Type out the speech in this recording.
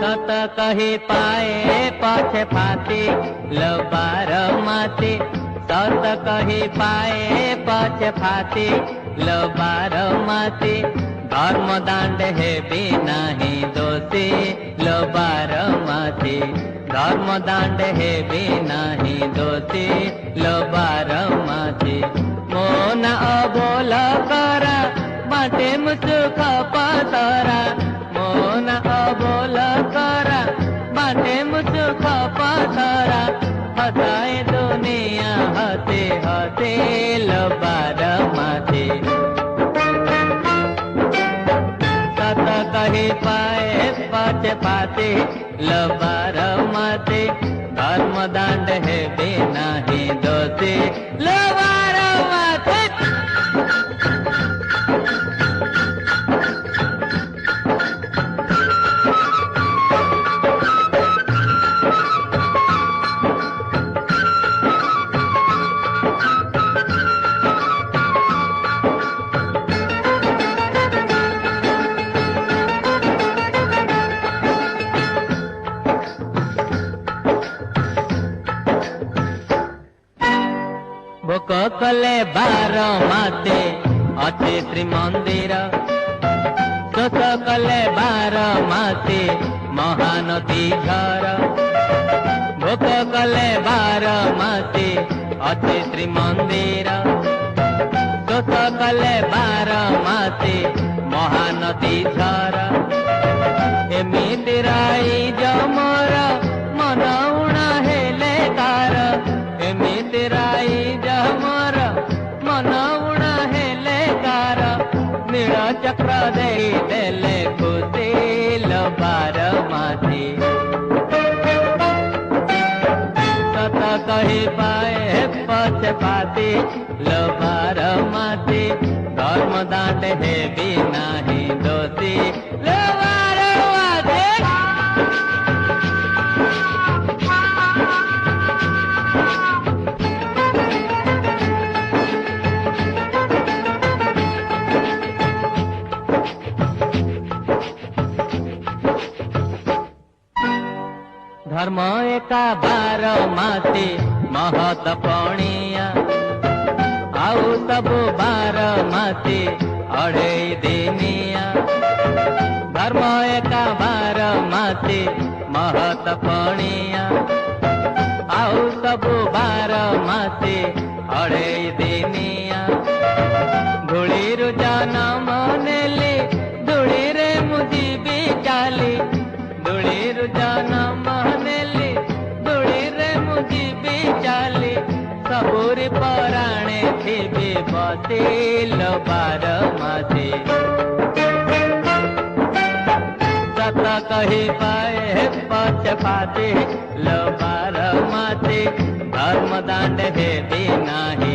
सत कही पाए पछे फाती लो बारमासी। सत कही पाए पछे फाती लो बारमासी। धर्म दांड हे भी नाही दोषी लो बारमासी। धर्म दांड हे भी नाही दोषी लो बारमासी। मोन अबोल करा बाटे मुसुख पतरा। मोन अबोल करा बाटे मुसुख पतरा। हसाए दुनिया हसे हसे लो बारमासी। सत कही पाए पछे फाती लो बारमासी। धर्म दांड है भी नाही दोषी लो बारमासी। भोक कले बारमासी अच्छे श्रीमंदिर। शोष कले बारमासी महानदी घर। भोक कले बारमासी अच्छे श्रीमंदिर। शोष कले बारमासी महानदी घर। एमिति राई जमर मन उणा हेले कार। एमिति राई जमर मन उणा हेले कार। नील चक्र दे देले खुशी लो बारमासी। सत कही पाए पछे फाती लो बारमासी। धर्म दांड हे भी नाही दोषी लो बारमासी। धर्म एका बारमासी महत पणिया। आउ सबु बारमासी अढ़े दिनिया। धर्म एका बारमासी महत पणिया। आउ सबु बारमासी अढ़े दिनिया। धूलिरु जन्म नेली धूली रे मुझी चाली। धूलिरु जन्म नेली धूली रे मुझी चाली। सबुरी पराणे थी बसी लो बारमासी। सत कही पाए पछे फाती लो बारमासी। धर्म दांड हे भी नाही